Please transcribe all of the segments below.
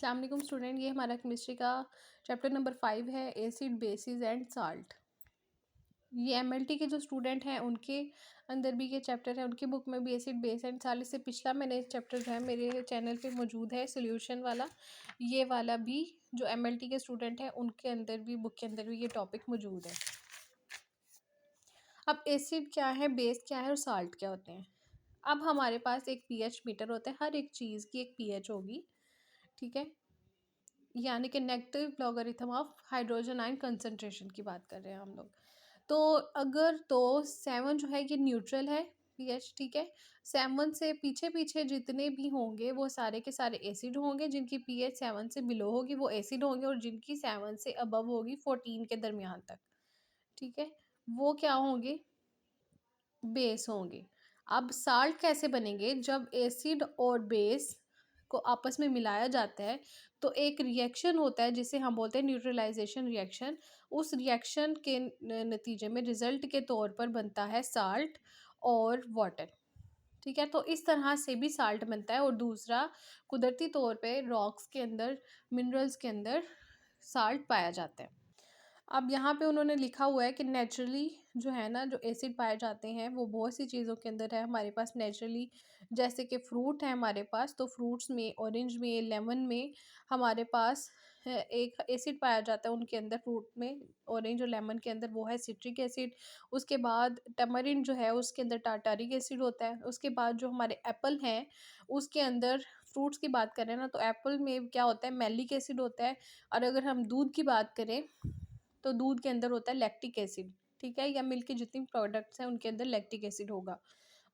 अस्सलाम वालेकुम स्टूडेंट। ये हमारा केमिस्ट्री का चैप्टर नंबर 5 है, एसिड बेसिस एंड साल्ट। ये एमएलटी के जो स्टूडेंट हैं उनके अंदर भी ये चैप्टर है, उनकी बुक में भी एसिड बेस एंड साल्ट। इससे पिछला मैंने चैप्टर जो है मेरे चैनल पे मौजूद है सोल्यूशन वाला, ये वाला भी जो एमएलटी के स्टूडेंट हैं उनके अंदर भी, बुक के अंदर भी ये टॉपिक मौजूद है। अब एसिड क्या है, बेस क्या है और साल्ट क्या होते हैं। अब हमारे पास एक पीएच मीटर होता है, हर एक चीज़ की एक पीएच होगी, ठीक है। यानी कि negative logarithm of hydrogen ion concentration की बात कर रहे हैं हम लोग। तो अगर तो 7 जो है ये न्यूट्रल है पीएच, ठीक है। 7 से पीछे पीछे जितने भी होंगे वो सारे के सारे एसिड होंगे, जिनकी पीएच 7 से बिलो होगी वो एसिड होंगे, और जिनकी 7 से अबव होगी 14 के दरमियान तक, ठीक है, वो क्या होंगे, बेस होंगे। अब साल्ट कैसे बनेंगे, जब एसिड और बेस को आपस में मिलाया जाता है तो एक रिएक्शन होता है जिसे हम बोलते हैं न्यूट्रलाइजेशन रिएक्शन। उस रिएक्शन के नतीजे में रिजल्ट के तौर पर बनता है साल्ट और वाटर, ठीक है। तो इस तरह से भी साल्ट बनता है। और दूसरा, कुदरती तौर पे रॉक्स के अंदर, मिनरल्स के अंदर साल्ट पाया जाता है। अब यहाँ पे उन्होंने लिखा हुआ है कि नेचुरली जो है ना, जो एसिड पाए जाते हैं वो बहुत सी चीज़ों के अंदर है हमारे पास नेचुरली। जैसे कि फ्रूट है हमारे पास, तो फ्रूट्स में, ऑरेंज में, लेमन में हमारे पास एक एसिड पाया जाता है उनके अंदर, फ्रूट में, ऑरेंज और लेमन के अंदर, वो है सिट्रिक एसिड। उसके बाद टमारिन जो है उसके अंदर टारटारिक एसिड होता है। उसके बाद जो हमारे एप्पल हैं उसके अंदर, फ्रूट्स की बात करें ना, तो एप्पल में क्या होता है, मैलिक एसिड होता है। और अगर हम दूध की बात करें तो दूध के अंदर होता है लैक्टिक एसिड, ठीक है, या मिल्क की जितनी प्रोडक्ट्स हैं उनके अंदर लैक्टिक एसिड होगा।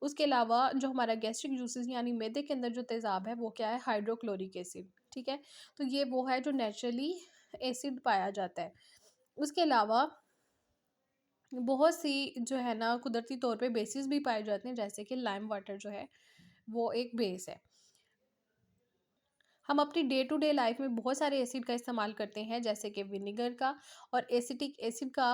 उसके अलावा जो हमारा गैस्ट्रिक जूसेस यानी मैदे के अंदर जो तेज़ाब है वो क्या है, हाइड्रोक्लोरिक एसिड, ठीक है। तो ये वो है जो नेचुरली एसिड पाया जाता है। उसके अलावा बहुत सी जो है ना कुदरती तौर पे बेसिस भी पाए जाते हैं, जैसे कि लाइम वाटर जो है वो एक बेस है। हम अपनी डे टू डे लाइफ में बहुत सारे एसिड का इस्तेमाल करते हैं, जैसे कि विनेगर का और एसिटिक एसिड का।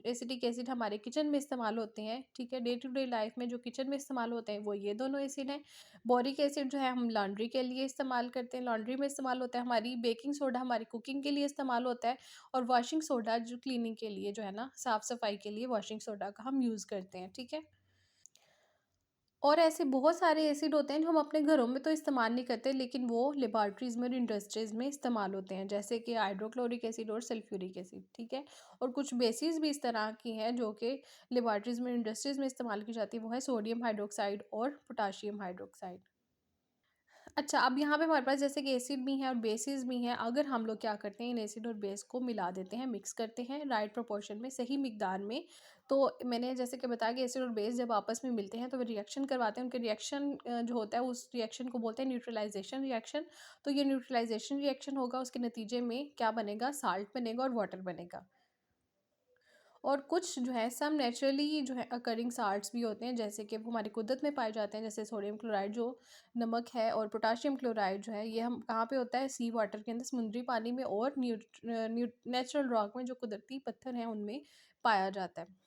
एसिटिक एसिड हमारे किचन में इस्तेमाल होते हैं, ठीक है। डे टू डे लाइफ में जो किचन में इस्तेमाल होते हैं वो ये दोनों एसिड हैं। बोरिक एसिड जो है हम लॉन्ड्री के लिए इस्तेमाल करते हैं, लॉन्ड्री में इस्तेमाल होता है। हमारी बेकिंग सोडा हमारी कुकिंग के लिए इस्तेमाल होता है। और वॉशिंग सोडा जो क्लीनिंग के लिए जो है ना, साफ़ सफाई के लिए वॉशिंग सोडा का हम यूज़ करते हैं, ठीक है। और ऐसे बहुत सारे एसिड होते हैं जो हम अपने घरों में तो इस्तेमाल नहीं करते, लेकिन वो लेबॉर्ट्रीज़ में और इंडस्ट्रीज़ में इस्तेमाल होते हैं, जैसे कि हाइड्रोक्लोरिक एसिड और सल्फ्यूरिक एसिड, ठीक है। और कुछ बेसिस भी इस तरह की हैं जो कि लेबॉर्ट्रीज़ में, इंडस्ट्रीज़ में इस्तेमाल की जाती है, वो है सोडियम हाइड्रोक्साइड और पोटाशियम हाइड्रोक्साइड। अच्छा, अब यहाँ पे हमारे पास जैसे कि एसिड भी है और बेसिस भी हैं। अगर हम लोग क्या करते हैं, इन एसिड और बेस को मिला देते हैं, मिक्स करते हैं राइट प्रोपोर्शन में, सही मिकदार में। तो मैंने जैसे कि बताया कि एसिड और बेस जब आपस में मिलते हैं तो वो रिएक्शन करवाते हैं। उनके रिएक्शन जो होता है उस रिएक्शन को बोलते हैं न्यूट्रलाइजेशन रिएक्शन। तो ये न्यूट्रलाइजेशन रिएक्शन होगा, उसके नतीजे में क्या बनेगा, साल्ट बनेगा और वाटर बनेगा। और कुछ जो है सम नेचुरली जो है अकरिंग साल्ट्स भी होते हैं, जैसे कि वो हमारी कुदरत में पाए जाते हैं, जैसे सोडियम क्लोराइड जो नमक है, और पोटाशियम क्लोराइड जो है ये हम कहाँ पे होता है, सी वाटर के अंदर, समुद्री पानी में, और नेचुरल रॉक में जो कुदरती पत्थर हैं उनमें पाया जाता है।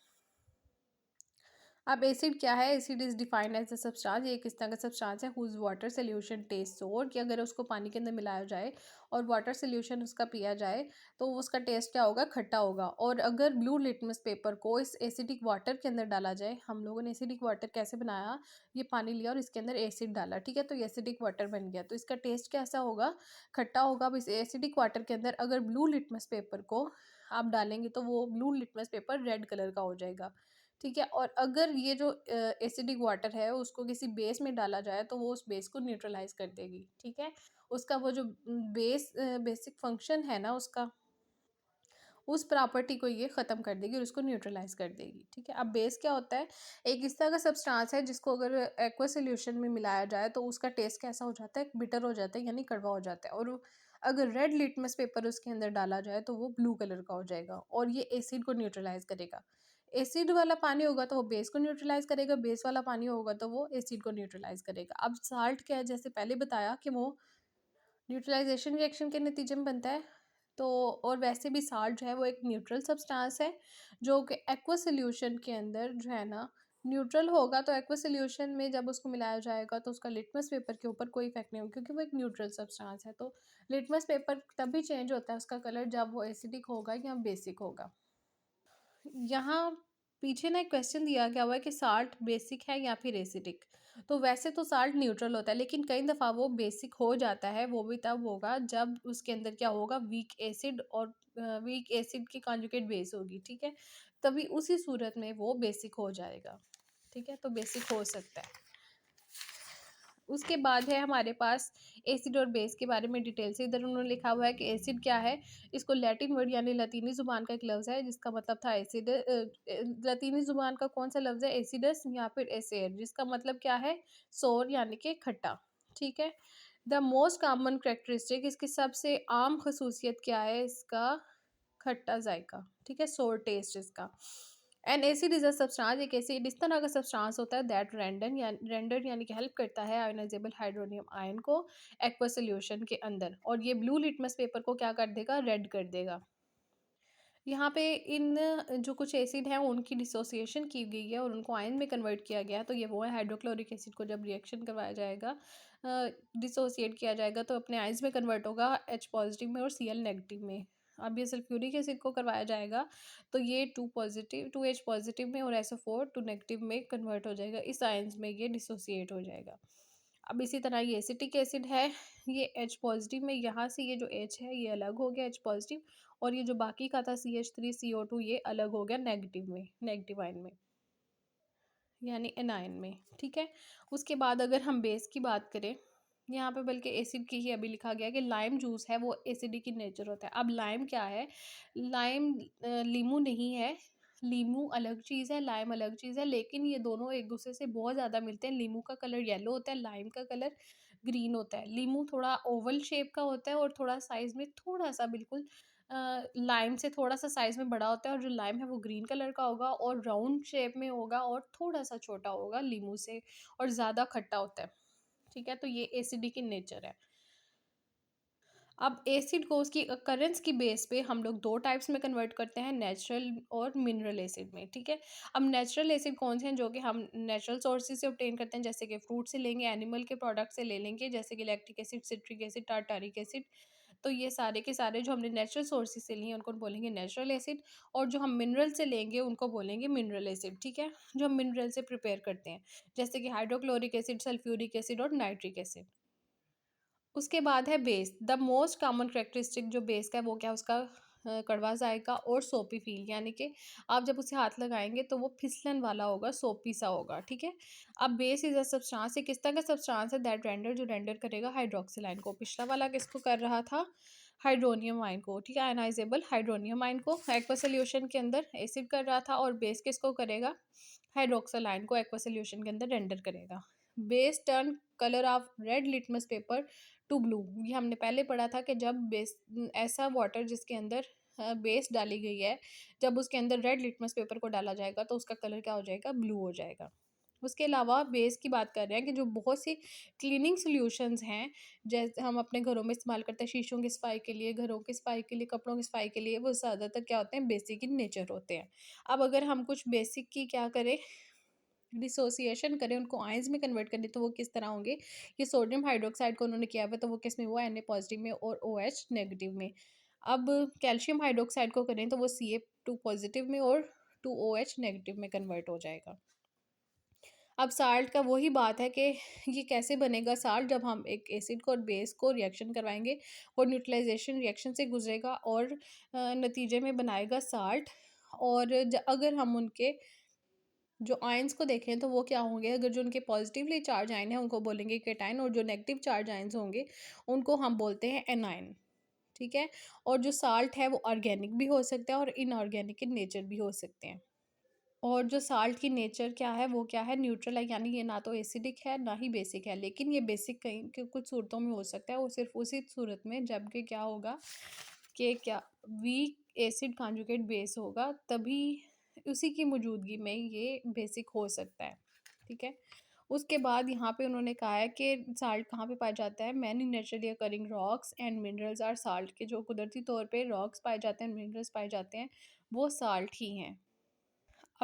अब एसिड क्या है, acid is defined as a substance, ये एक इस तरह का सब्सटेंस है हुज वाटर सोल्यूशन टेस्ट सोर, कि अगर उसको पानी के अंदर मिलाया जाए और वाटर सोल्यूशन उसका पिया जाए तो उसका टेस्ट क्या होगा, खट्टा होगा। और अगर ब्लू लिटमस पेपर को इस एसिडिक वाटर के अंदर डाला जाए, हम लोगों ने एसिडिक वाटर कैसे बनाया, ये पानी लिया और इसके अंदर एसिड डाला, ठीक है, तो ये एसिडिक वाटर बन गया, तो इसका टेस्ट कैसा होगा, खट्टा होगा। अब इस एसिडिक वाटर के अंदर अगर ब्लू लिटमस पेपर को आप डालेंगे तो वो blue litmus paper red colour का हो जाएगा, ठीक है। और अगर ये जो एसिडिक वाटर है उसको किसी बेस में डाला जाए तो वो उस बेस को न्यूट्रलाइज कर देगी, ठीक है। उसका वो जो बेसिक फंक्शन है ना उसका, उस प्रॉपर्टी को ये ख़त्म कर देगी और उसको न्यूट्रलाइज कर देगी, ठीक है। अब बेस क्या होता है, एक इस तरह का सब्सटेंस है जिसको अगर एक्वा सोल्यूशन में मिलाया जाए तो उसका टेस्ट कैसा हो जाता है, बिटर हो जाता है, यानी कड़वा हो जाता है। और अगर रेड लिटमस पेपर उसके अंदर डाला जाए तो वो ब्लू कलर का हो जाएगा, और ये एसिड को न्यूट्रलाइज करेगा। एसिड वाला पानी होगा तो वो बेस को न्यूट्रलाइज करेगा, बेस वाला पानी होगा तो वो एसिड को न्यूट्रलाइज करेगा। अब साल्ट क्या है, जैसे पहले बताया कि वो न्यूट्रलाइजेशन रिएक्शन के नतीजे में बनता है। तो और वैसे भी साल्ट जो है वो एक न्यूट्रल सब्सटेंस है जो कि एक्वा सोल्यूशन के अंदर जो है ना न्यूट्रल होगा तो एक्वा सॉल्यूशन में जब उसको मिलाया जाएगा तो उसका लिटमस पेपर के ऊपर कोई इफेक्ट नहीं होगा, क्योंकि वो एक न्यूट्रल सब्सटेंस है। तो लिटमस पेपर तभी चेंज होता है उसका कलर जब वो एसिडिक होगा या बेसिक होगा। यहाँ पीछे ना एक क्वेश्चन दिया गया हुआ है कि साल्ट बेसिक है या फिर एसिडिक। तो वैसे तो साल्ट न्यूट्रल होता है, लेकिन कई दफ़ा वो बेसिक हो जाता है, वो भी तब होगा जब उसके अंदर क्या होगा, वीक एसिड और वीक एसिड की कॉन्जुगेट बेस होगी, ठीक है। तभी उसी सूरत में वो बेसिक हो जाएगा, ठीक है। तो बेसिक हो सकता है। उसके बाद है हमारे पास एसिड और बेस के बारे में डिटेल से इधर उन्होंने लिखा हुआ है कि एसिड क्या है। इसको लैटिन वर्ड यानी लतीनी ज़ुबान का एक लफ्ज़ है जिसका मतलब था एसिड। लतीनी ज़ुबान का कौन सा लफ्ज़ है, एसिडस या फिर एसेर, जिसका मतलब क्या है, सोर यानी कि खट्टा, ठीक है। द मोस्ट कॉमन करेक्टरिस्टिक, इसकी सबसे आम खसूसियत क्या है, इसका खट्टा जायका, ठीक है, सोर टेस्ट इसका। N acid is a substance, एक एसिड इस तरह का सब्सटेंस होता है दैट रेंडर यानी कि हेल्प करता है आयोनाइजेबल हाइड्रोनियम आयन को एक्वा सॉल्यूशन के अंदर, और ये ब्लू लिटमस पेपर को क्या कर देगा, रेड कर देगा। यहाँ पे इन जो कुछ एसिड हैं उनकी डिसोसिएशन की गई है और उनको आयन में कन्वर्ट किया गया है। तो ये वो है, हाइड्रोक्लोरिक एसिड को जब रिएक्शन करवाया जाएगा, डिसोसिएट किया जाएगा, तो अपने आयंस में कन्वर्ट होगा, एच पॉजिटिव में और सी एल नेगेटिव में। अब ये सल्फ्यूरिक एसिड को करवाया जाएगा तो ये two positive, two H positive में और एसओ फोर टू नेगेटिव में कन्वर्ट हो जाएगा, इस आयंस में ये डिसोसिएट हो जाएगा। अब इसी तरह ये एसिटिक एसिड है, ये एच पॉजिटिव में, यहाँ से ये जो एच है ये अलग हो गया, एच पॉजिटिव, और ये जो बाकी का था C H three C O two ये अलग हो गया नेगेटिव में, नेगेटिव आयन में, यानी एनायन में, ठीक है। उसके बाद अगर हम बेस की बात करें, यहाँ पे बल्कि एसिड की ही अभी लिखा गया कि लाइम जूस है वो एसिडिक इन नेचर होता है। अब लाइम क्या है, लाइम लीमू नहीं है, लीमू अलग चीज़ है, लाइम अलग चीज़ है, लेकिन ये दोनों एक दूसरे से बहुत ज़्यादा मिलते हैं। लीमू का कलर येलो होता है, लाइम का कलर ग्रीन होता है। लीमू थोड़ा ओवल शेप का होता है और थोड़ा साइज़ में थोड़ा सा बिल्कुल लाइम से थोड़ा सा साइज़ में बड़ा होता है, और जो लाइम है वो ग्रीन कलर का होगा और राउंड शेप में होगा और थोड़ा सा छोटा होगा लीमू से, और ज़्यादा खट्टा होता है, ठीक है। तो ये एसिडिक इन नेचर है। अब एसिड को उसकी अकरेंस की बेस पे हम लोग दो टाइप्स में कन्वर्ट करते हैं, नेचुरल और मिनरल एसिड में, ठीक है। अब नेचुरल एसिड कौन से हैं, जो कि हम नेचुरल सोर्सेज से ऑब्टेन करते हैं, जैसे कि फ्रूट से लेंगे, एनिमल के प्रोडक्ट से ले लेंगे, जैसे कि lactic acid, citric acid, tartaric acid. तो ये सारे के सारे जो हमने नेचुरल सोर्सेज से लिए उनको बोलेंगे नेचुरल एसिड, और जो हम मिनरल से लेंगे उनको बोलेंगे मिनरल एसिड, ठीक है, जो हम मिनरल से प्रिपेयर करते हैं, जैसे कि हाइड्रोक्लोरिक एसिड, सल्फ्यूरिक एसिड और नाइट्रिक एसिड। उसके बाद है base. The most common characteristic जो बेस का है वो क्या है, उसका कड़वा जाएगा और सोपी फील, यानी कि आप जब उसे हाथ लगाएंगे तो वो फिसलन वाला होगा, सोपी सा होगा, ठीक है। अब बेस इज अ सब्सटेंस, किस तरह का सब्सटेंस है, दैट रेंडर, जो रेंडर करेगा हाइड्रोक्सिल आयन को। पिछला वाला किसको कर रहा था, हाइड्रोनियम आयन को, ठीक है, आयनाइजेबल हाइड्रोनियम आयन को एक्वा सॉल्यूशन के अंदर एसिड कर रहा था, और बेस किसको करेगा, हाइड्रोक्सिल आयन को एक्वा सॉल्यूशन के अंदर रेंडर करेगा। Base turn colour of red litmus paper two blue, ये हमने पहले पढ़ा था कि जब बेस, ऐसा वाटर जिसके अंदर बेस डाली गई है, जब उसके अंदर रेड लिटमस पेपर को डाला जाएगा तो उसका कलर क्या हो जाएगा, ब्लू हो जाएगा। उसके अलावा बेस की बात कर रहे हैं कि जो बहुत सी क्लीनिंग सॉल्यूशंस हैं, जैसे हम अपने घरों में इस्तेमाल करते हैं शीशों की सफाई के लिए, घरों की सफाई के लिए, कपड़ों की सफाई के लिए, वो ज़्यादातर क्या होते हैं, बेसिक इन नेचर होते हैं। अब अगर हम कुछ बेसिक की क्या करें, डिसोसिएशन करें, उनको आयंस में कन्वर्ट करें, तो वो किस तरह होंगे, ये सोडियम हाइड्रोक्साइड को उन्होंने किया हुआ है, तो वो किस में हुआ, Na पॉजिटिव में और OH नेगेटिव में। अब कैल्शियम हाइड्रोक्साइड को करें तो वो Ca2 पॉजिटिव में और 2OH नेगेटिव में कन्वर्ट हो जाएगा। अब साल्ट का वही बात है कि ये कैसे बनेगा साल्ट, जब हम एक एसिड को और बेस को रिएक्शन करवाएंगे, वो न्यूट्रलाइजेशन रिएक्शन से गुजरेगा और नतीजे में बनाएगा साल्ट। और अगर हम उनके जो आयंस को देखें तो वो क्या होंगे, अगर जो उनके पॉजिटिवली चार्ज आयन है उनको बोलेंगे केटायन, और जो नेगेटिव चार्ज आयंस होंगे उनको हम बोलते हैं एनायन, ठीक है। और जो साल्ट है वो ऑर्गेनिक भी हो सकता है और इनऑर्गेनिक इन नेचर भी हो सकते हैं। और जो साल्ट की नेचर क्या है, वो क्या है, न्यूट्रल है, यानी ये ना तो एसिडिक है ना ही बेसिक है, लेकिन ये बेसिक कहीं के कुछ सूरतों में हो सकता है, वो सिर्फ उसी सूरत में जबकि क्या होगा कि क्या, वीक एसिड कॉन्जुगेट बेस होगा, तभी उसी की मौजूदगी में ये बेसिक हो सकता है, ठीक है। उसके बाद यहाँ पे उन्होंने कहा है कि साल्ट कहाँ पे पाया जाता है, many naturally occurring rocks and minerals are salt, के जो कुदरती तौर पे रॉक्स पाए जाते हैं, मिनरल्स पाए जाते हैं, वो साल्ट ही हैं।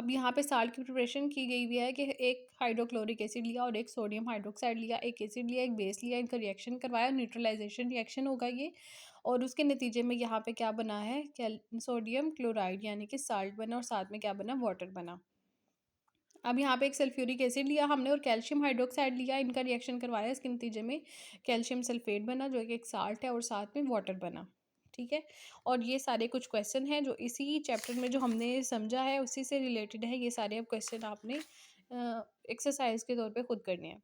अब यहाँ पे साल्ट की प्रिपरेशन की गई हुई है कि एक हाइड्रोक्लोरिक एसिड लिया और एक सोडियम हाइड्रोक्साइड लिया, एक एसिड लिया, एक बेस लिया, इनका रिएक्शन करवाया, न्यूट्रलाइजेशन रिएक्शन होगा ये। और उसके नतीजे में यहाँ पे क्या बना है, सोडियम क्लोराइड यानी कि साल्ट बना, और साथ में क्या बना, वाटर बना। अब यहाँ पे एक सल्फ्यूरिक एसिड लिया हमने और कैल्शियम हाइड्रोक्साइड लिया, इनका रिएक्शन करवाया, इसके नतीजे में कैल्शियम सल्फेट बना जो कि एक साल्ट है, और साथ में वाटर बना। ठीक है। और ये सारे कुछ क्वेश्चन हैं जो इसी चैप्टर में जो हमने समझा है उसी से रिलेटेड है। ये सारे अब क्वेश्चन आपने एक्सरसाइज के तौर पे खुद करने हैं।